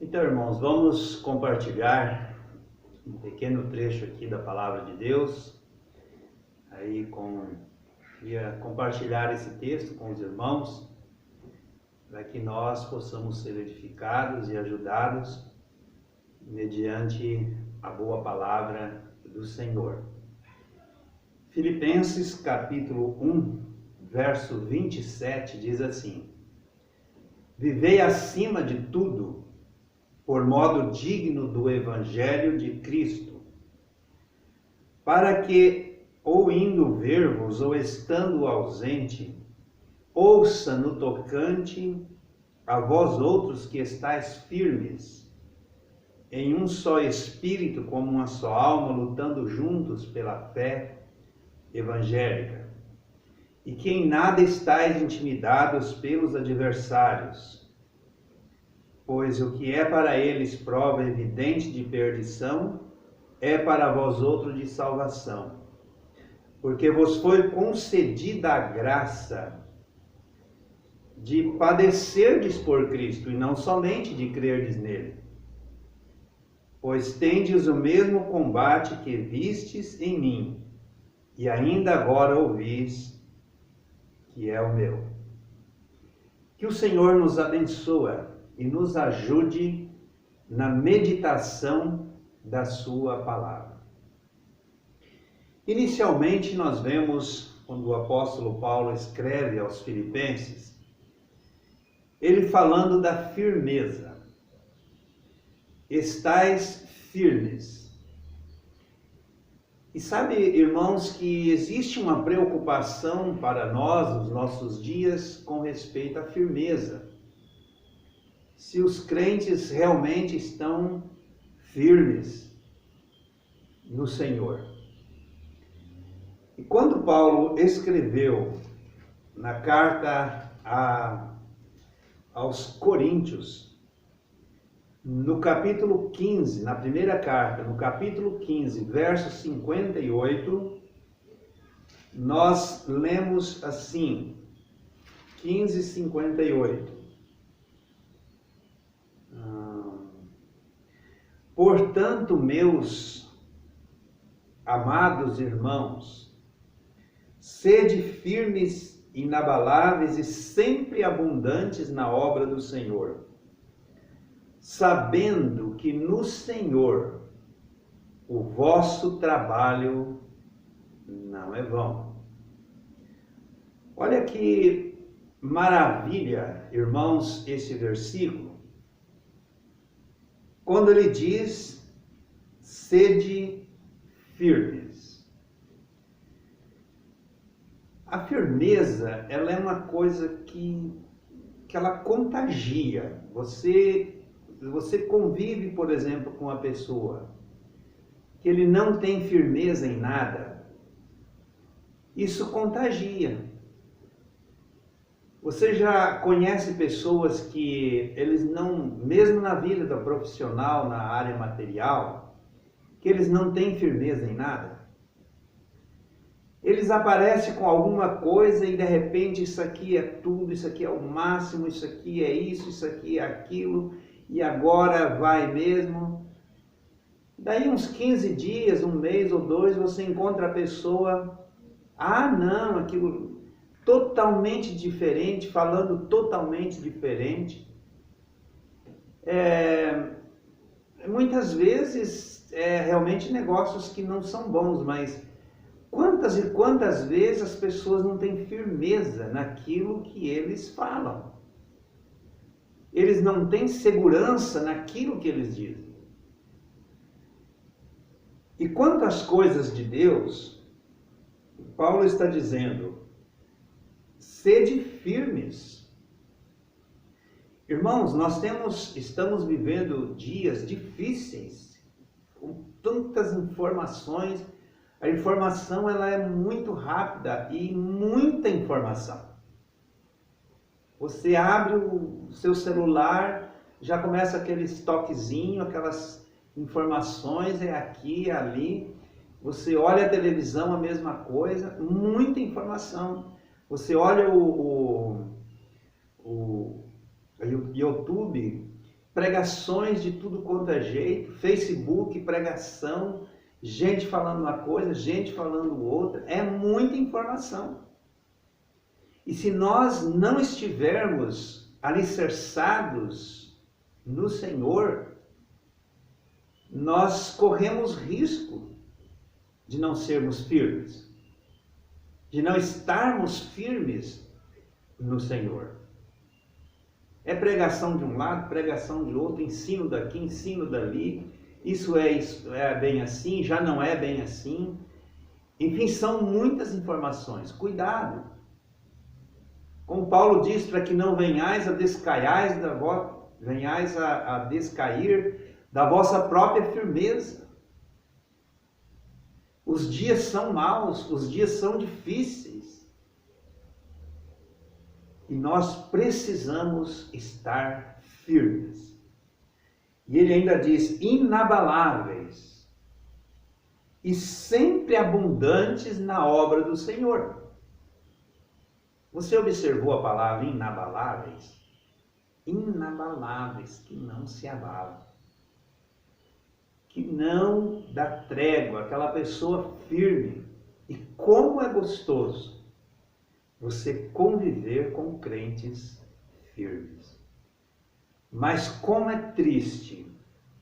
Então, irmãos, vamos compartilhar um pequeno trecho aqui da Palavra de Deus. Queria compartilhar esse texto com os irmãos, para que nós possamos ser edificados e ajudados mediante a boa palavra do Senhor. Filipenses capítulo 1, verso 27 diz assim: Vivei acima de tudo, por modo digno do Evangelho de Cristo, para que, ou indo ver-vos, ou estando ausente, ouça no tocante a vós outros que estáis firmes, em um só espírito, como uma só alma, lutando juntos pela fé evangélica, e que em nada estáis intimidados pelos adversários, pois o que é para eles prova evidente de perdição, é para vós outros de salvação, porque vos foi concedida a graça de padecerdes por Cristo, e não somente de crerdes nele. Pois tendes o mesmo combate que vistes em mim, e ainda agora ouvis que é o meu. Que o Senhor nos abençoe e nos ajude na meditação da sua palavra. Inicialmente nós vemos, quando o apóstolo Paulo escreve aos Filipenses, ele falando da firmeza. Estais firmes. E sabe, irmãos, que existe uma preocupação para nós, nos nossos dias, com respeito à firmeza. Se os crentes realmente estão firmes no Senhor. E quando Paulo escreveu na carta aos Coríntios, no capítulo 15, na primeira carta, no capítulo 15, verso 58, nós lemos assim, 15:58. Portanto, meus amados irmãos, sede firmes, inabaláveis e sempre abundantes na obra do Senhor, sabendo que no Senhor o vosso trabalho não é vão. Olha que maravilha, irmãos, esse versículo, quando ele diz, sede firmes. A firmeza, ela é uma coisa que ela contagia. Você convive, por exemplo, com uma pessoa que ele não tem firmeza em nada, isso contagia. Você já conhece pessoas que eles não, mesmo na vida profissional, na área material, que eles não têm firmeza em nada? Eles aparecem com alguma coisa e de repente isso aqui é tudo, isso aqui é o máximo, isso aqui é isso aqui é aquilo, e agora vai mesmo. Daí uns 15 dias, um mês ou dois, você encontra a pessoa, não, aquilo totalmente diferente, falando totalmente diferente. Muitas vezes, realmente negócios que não são bons, mas quantas e quantas vezes as pessoas não têm firmeza naquilo que eles falam? Eles não têm segurança naquilo que eles dizem. E quanto às coisas de Deus, Paulo está dizendo, sede firmes. Irmãos, estamos vivendo dias difíceis, com tantas informações. A informação ela é muito rápida e muita informação. Você abre o seu celular, já começa aquele toquezinho, aquelas informações, é aqui, é ali. Você olha a televisão, a mesma coisa, muita informação. Você olha YouTube, pregações de tudo quanto é jeito, Facebook, pregação, gente falando uma coisa, gente falando outra, é muita informação. E se nós não estivermos alicerçados no Senhor, nós corremos risco de não sermos firmes, de não estarmos firmes no Senhor. É pregação de um lado, pregação de outro, ensino daqui, ensino dali, isso é bem assim, já não é bem assim. Enfim, são muitas informações. Cuidado. Como Paulo diz, para que não venhais a descair da vossa própria firmeza. Os dias são maus, os dias são difíceis. E nós precisamos estar firmes. E ele ainda diz, inabaláveis e sempre abundantes na obra do Senhor. Você observou a palavra inabaláveis? Inabaláveis, que não se abalam, que não dá trégua, aquela pessoa firme. E como é gostoso você conviver com crentes firmes. Mas como é triste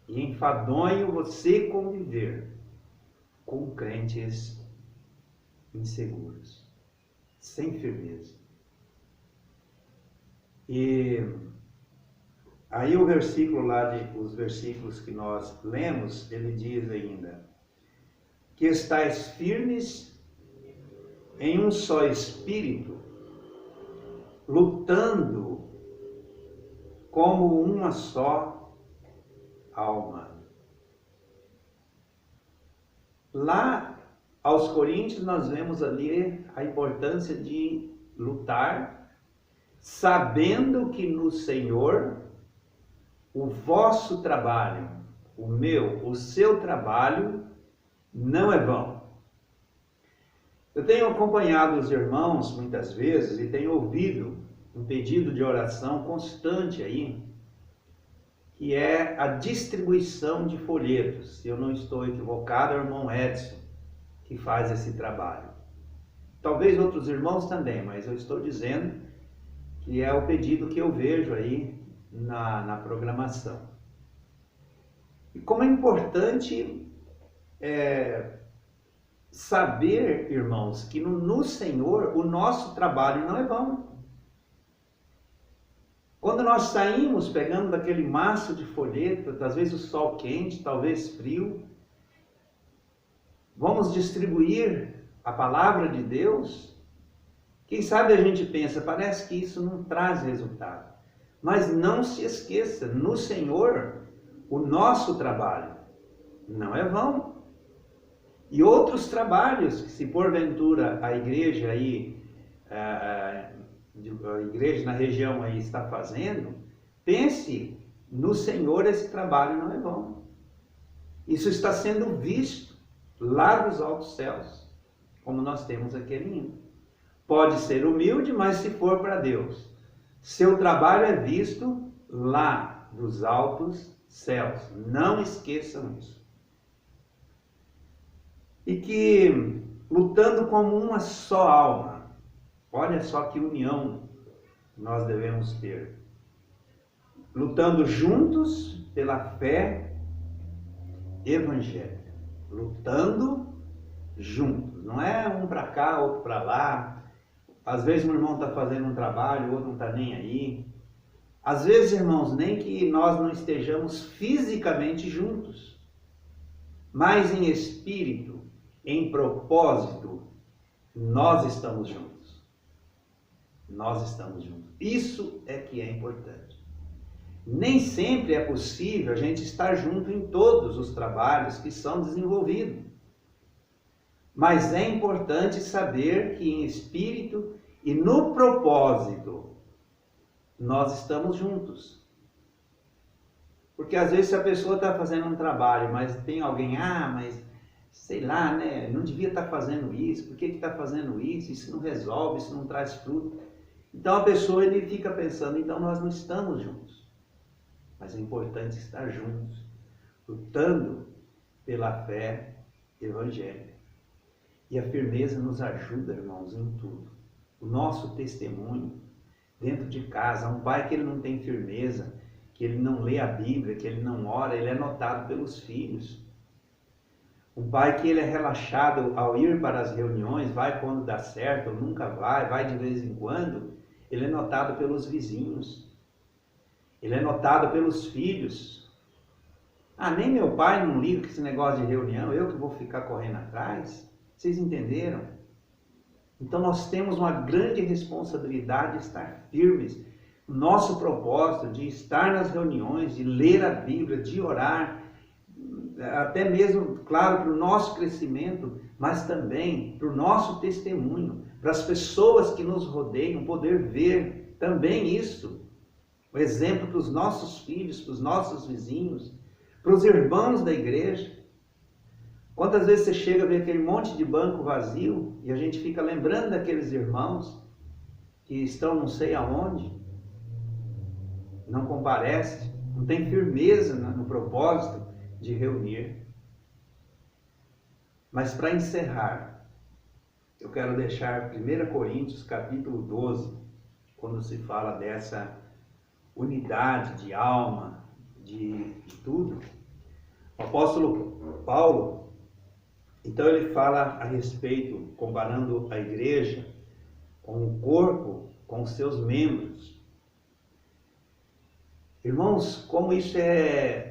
e enfadonho você conviver com crentes inseguros, sem firmeza. E aí os versículos que nós lemos, ele diz ainda, que estais firmes em um só espírito, lutando como uma só alma. Lá aos Coríntios nós vemos ali a importância de lutar, sabendo que no Senhor o vosso trabalho, o seu trabalho não é vão. Eu tenho acompanhado os irmãos muitas vezes e tenho ouvido um pedido de oração constante aí, que é a distribuição de folhetos. Se eu não estou equivocado, é o irmão Edson que faz esse trabalho. Talvez outros irmãos também, mas eu estou dizendo que é o pedido que eu vejo aí na programação. E como é importante saber, irmãos, que no Senhor o nosso trabalho não é vão. Quando nós saímos pegando daquele maço de folheto, às vezes o sol quente, talvez frio, vamos distribuir a palavra de Deus, quem sabe a gente pensa, parece que isso não traz resultado. Mas não se esqueça, no Senhor, o nosso trabalho não é vão. E outros trabalhos, que se porventura a igreja aí, a igreja na região aí está fazendo, pense, no Senhor esse trabalho não é vão. Isso está sendo visto lá dos altos céus, como nós temos aquele hino. Pode ser humilde, mas se for para Deus, seu trabalho é visto lá dos altos céus. Não esqueçam isso. E que lutando como uma só alma, olha só que união nós devemos ter. Lutando juntos pela fé evangélica. Lutando juntos. Não é um para cá, outro para lá. Às vezes um irmão está fazendo um trabalho, o outro não está nem aí. Às vezes, irmãos, nem que nós não estejamos fisicamente juntos, mas em espírito, em propósito, nós estamos juntos. Nós estamos juntos. Isso é que é importante. Nem sempre é possível a gente estar junto em todos os trabalhos que são desenvolvidos. Mas é importante saber que em espírito e no propósito nós estamos juntos. Porque às vezes se a pessoa está fazendo um trabalho, mas tem alguém, mas sei lá, né? Não devia estar fazendo isso, por que está fazendo isso? Isso não resolve, isso não traz fruto. Então a pessoa ele fica pensando, então nós não estamos juntos. Mas é importante estar juntos, lutando pela fé evangélica. E a firmeza nos ajuda, irmãos, em tudo. O nosso testemunho dentro de casa, um pai que ele não tem firmeza, que ele não lê a Bíblia, que ele não ora, ele é notado pelos filhos. Um pai que ele é relaxado ao ir para as reuniões, vai quando dá certo, ou nunca vai de vez em quando, ele é notado pelos vizinhos. Ele é notado pelos filhos. Ah, nem meu pai não liga com esse negócio de reunião, eu que vou ficar correndo atrás. Vocês entenderam? Então nós temos uma grande responsabilidade de estar firmes. Nosso propósito de estar nas reuniões, de ler a Bíblia, de orar, até mesmo, claro, para o nosso crescimento, mas também para o nosso testemunho, para as pessoas que nos rodeiam poder ver também isso. O exemplo para os nossos filhos, para os nossos vizinhos, para os irmãos da igreja. Quantas vezes você chega a ver aquele monte de banco vazio e a gente fica lembrando daqueles irmãos que estão não sei aonde, não comparecem, não tem firmeza no propósito de reunir. Mas para encerrar, eu quero deixar 1 Coríntios capítulo 12, quando se fala dessa unidade de alma, de tudo. O apóstolo Paulo, então ele fala a respeito, comparando a igreja com o corpo, com os seus membros. Irmãos, como isso é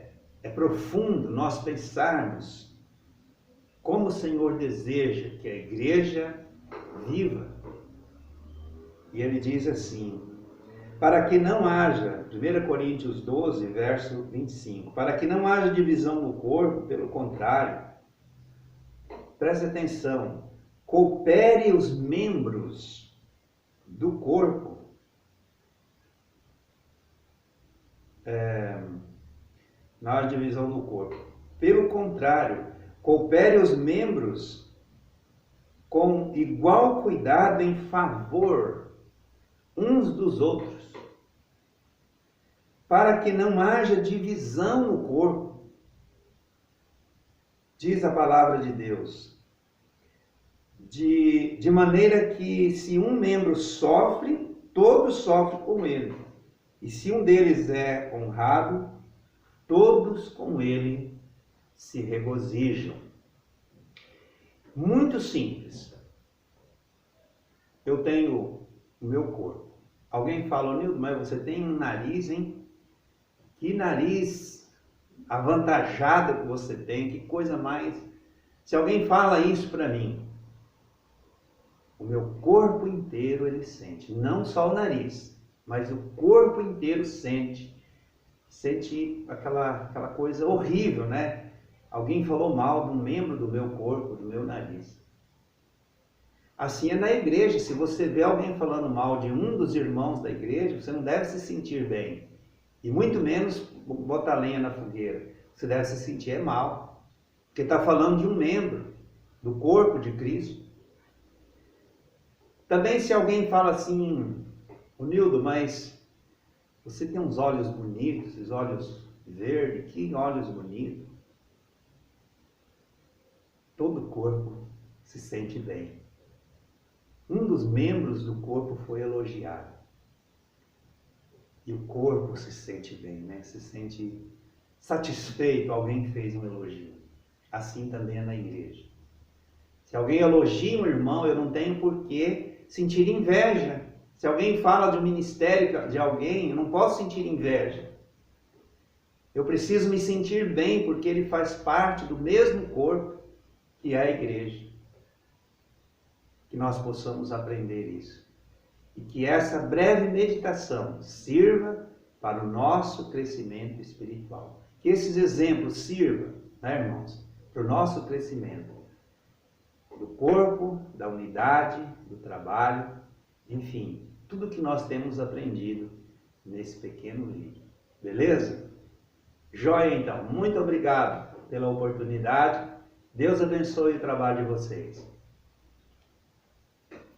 profundo nós pensarmos como o Senhor deseja que a igreja viva. E ele diz assim, para que não haja, 1 Coríntios 12, verso 25, para que não haja divisão no corpo, pelo contrário, preste atenção, coopere os membros do corpo, não há divisão no corpo, pelo contrário, coopere os membros com igual cuidado em favor uns dos outros, para que não haja divisão no corpo. Diz a palavra de Deus, de maneira que se um membro sofre, todos sofrem com ele. E se um deles é honrado, todos com ele se regozijam. Muito simples. Eu tenho o meu corpo. Alguém fala, Nildo, mas você tem um nariz, hein? Que nariz avantajado que você tem, que coisa mais. Se alguém fala isso para mim, o meu corpo inteiro ele sente, não só o nariz, mas o corpo inteiro sente aquela coisa horrível, né? Alguém falou mal de um membro do meu corpo, do meu nariz. Assim é na igreja, se você vê alguém falando mal de um dos irmãos da igreja, você não deve se sentir bem. E muito menos botar lenha na fogueira. Você deve se sentir mal. Porque está falando de um membro do corpo de Cristo. Também se alguém fala assim, ô Nildo, mas você tem uns olhos bonitos, esses olhos verdes, que olhos bonitos. Todo o corpo se sente bem. Um dos membros do corpo foi elogiado. E o corpo se sente bem, né? Se sente satisfeito, alguém fez um elogio. Assim também é na igreja. Se alguém elogia um irmão, eu não tenho por que sentir inveja. Se alguém fala de um ministério de alguém, eu não posso sentir inveja. Eu preciso me sentir bem, porque ele faz parte do mesmo corpo que é a igreja. Que nós possamos aprender isso. E que essa breve meditação sirva para o nosso crescimento espiritual. Que esses exemplos sirvam, né, irmãos, para o nosso crescimento do corpo, da unidade, do trabalho, enfim, tudo que nós temos aprendido nesse pequeno livro. Beleza? Joia, então. Muito obrigado pela oportunidade. Deus abençoe o trabalho de vocês.